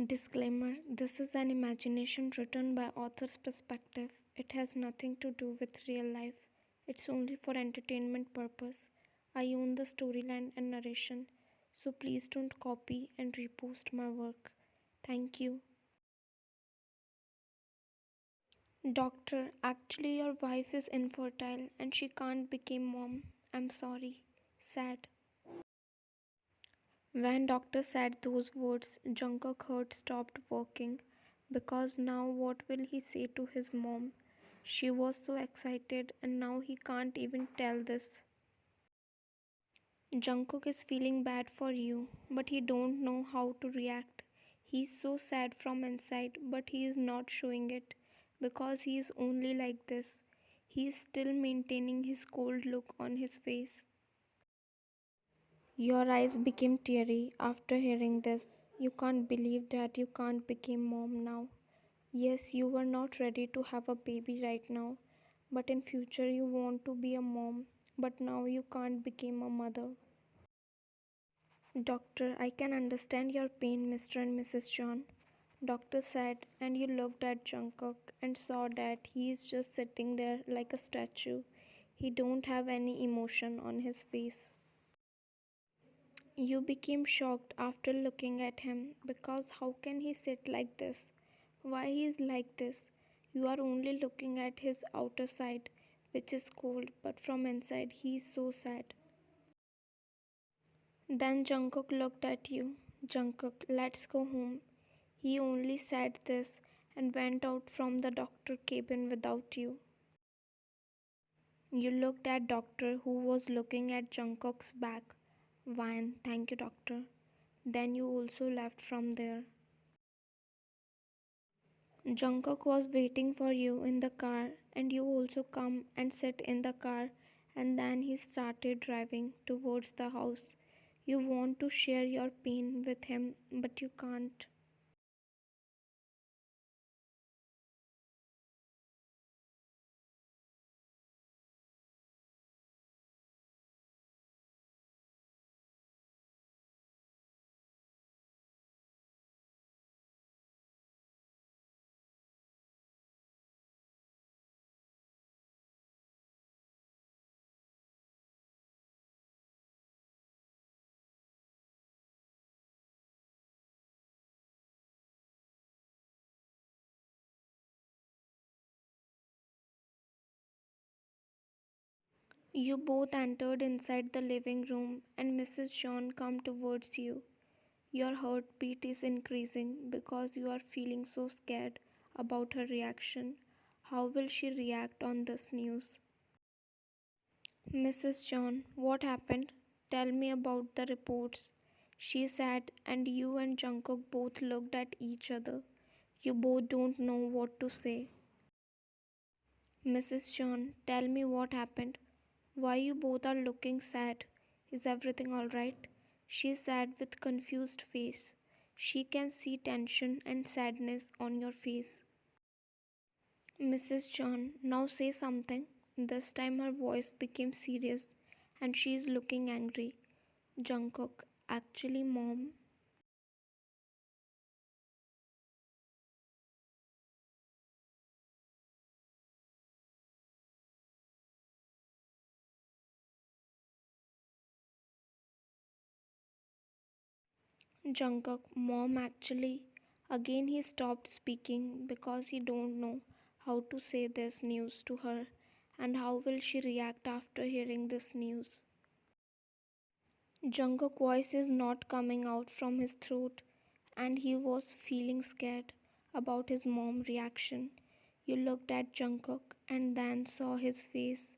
Disclaimer: this is an imagination written by author's perspective. It has nothing to do with real life. It's only for entertainment purpose. I own the storyline and narration, so please don't copy and repost my work. Thank you. Doctor, actually your wife is infertile and she can't become mom. I'm sorry. Sad. When doctor said those words, Jungkook heart stopped working because now what will he say to his mom? She was so excited and now he can't even tell this. Jungkook is feeling bad for you, but he don't know how to react. He's so sad from inside, but he is not showing it because he is only like this. He is still maintaining his cold look on his face. Your eyes became teary after hearing this. You can't believe that you can't become mom now. Yes, you were not ready to have a baby right now, but in future you want to be a mom, but now you can't become a mother. Doctor, I can understand your pain, Mr. and Mrs. John. Doctor said, and you looked at Jungkook and saw that he is just sitting there like a statue. He don't have any emotion on his face. You became shocked after looking at him because how can he sit like this? Why he is like this? You are only looking at his outer side, which is cold, but from inside he is so sad. Then Jungkook looked at you. Jungkook, let's go home. He only said this and went out from the doctor cabin without you. You looked at doctor who was looking at Jungkook's back. Fine, thank you doctor. Then you also left from there. Jungkook was waiting for you in the car and you also come and sit in the car and then he started driving towards the house. You want to share your pain with him but you can't. You both entered inside the living room and Mrs. John come towards you. Your heartbeat is increasing because you are feeling so scared about her reaction. How will she react on this news? Mrs. John, what happened? Tell me about the reports. She said, and you and Jungkook both looked at each other. You both don't know what to say. Mrs. John, tell me what happened. Why you both are looking sad? Is everything alright? She said with confused face. She can see tension and sadness on your face. Mrs. John, now say something. This time her voice became serious and she is looking angry. Jungkook, actually mom. Jungkook, mom actually. Again he stopped speaking because he don't know how to say this news to her and how will she react after hearing this news. Jungkook's voice is not coming out from his throat and he was feeling scared about his mom's reaction. You looked at Jungkook and then saw his face,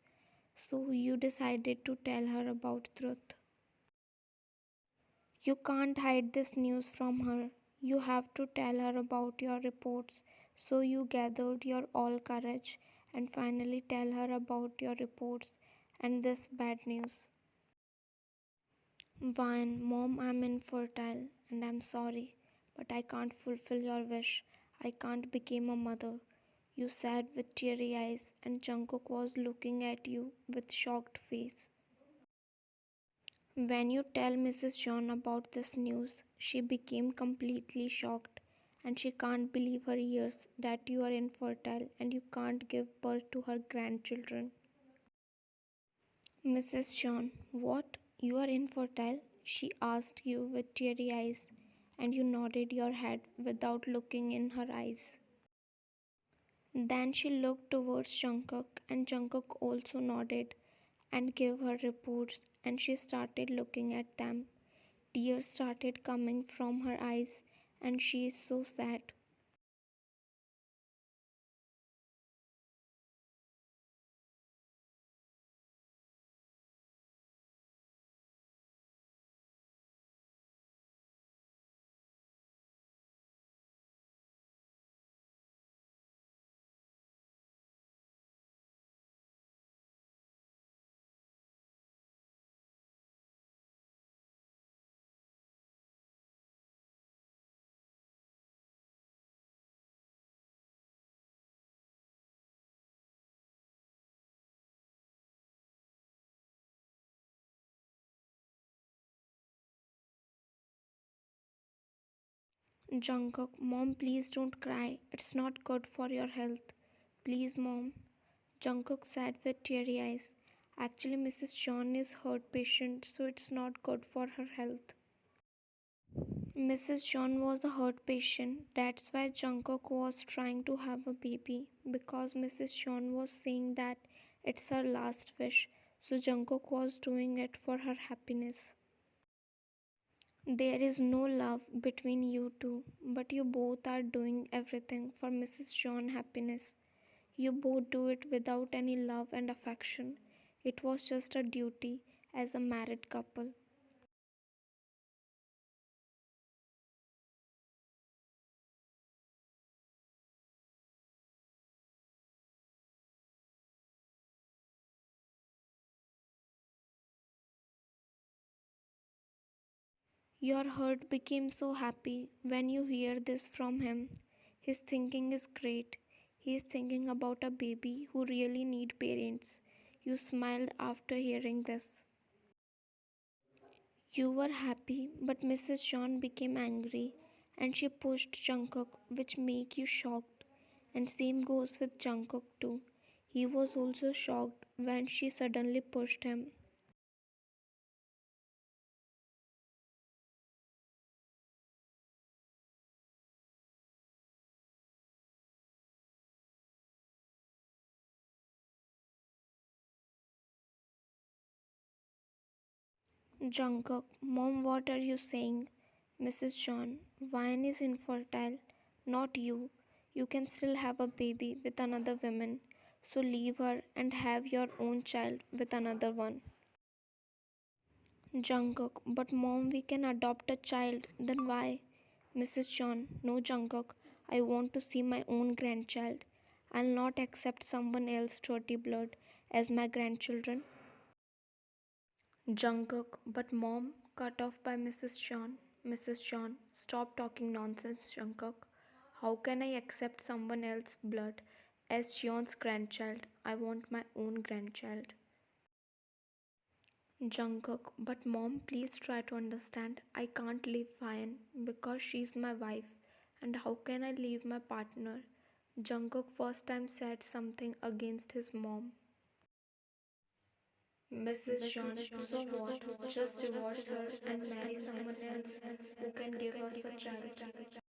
so you decided to tell her about truth. You can't hide this news from her. You have to tell her about your reports. So you gathered your all courage and finally tell her about your reports and this bad news. Vine, mom, I'm infertile and I'm sorry, but I can't fulfill your wish. I can't become a mother. You said with teary eyes, and Jungkook was looking at you with shocked face. When you tell Mrs. John about this news, she became completely shocked. and she can't believe her ears that you are infertile and you can't give birth to her grandchildren. Mrs. John, what? You are infertile? She asked you with teary eyes, and you nodded your head without looking in her eyes. Then she looked towards Jungkook, and Jungkook also nodded and gave her reports, and she started looking at them. Tears started coming from her eyes, and she is so sad. Jungkook, Mom, please don't cry. It's not good for your health. Please, Mom. Jungkook said with teary eyes. Actually, Mrs. John is heart patient, so it's not good for her health. Mrs. John was a heart patient. That's why Jungkook was trying to have a baby because Mrs. John was saying that it's her last wish. So Jungkook was doing it for her happiness. There is no love between you two, but you both are doing everything for Mrs. John's happiness. You both do it without any love and affection. It was just a duty as a married couple. Your heart became so happy when you hear this from him. His thinking is great. He is thinking about a baby who really need parents. You smiled after hearing this. You were happy, but Mrs. John became angry and she pushed Jungkook, which make you shocked. And same goes with Jungkook too. He was also shocked when she suddenly pushed him. Jungkook, Mom, what are you saying? Mrs. John, Vine is infertile, not you. You can still have a baby with another woman. So leave her and have your own child with another one. Jungkook, but Mom, we can adopt a child. Then why? Mrs. John, no Jungkook. I want to see my own grandchild. I'll not accept someone else's dirty blood as my grandchildren. Jungkook, but Mom, cut off by Mrs. John. Mrs. John, stop talking nonsense, Jungkook. How can I accept someone else's blood as Jeon's grandchild? I want my own grandchild. Jungkook, but Mom, please try to understand. I can't leave Fine because she's my wife. And how can I leave my partner? Jungkook first time said something against his mom. Mrs. John, so what? Just divorce her and marry someone else who can give us a child.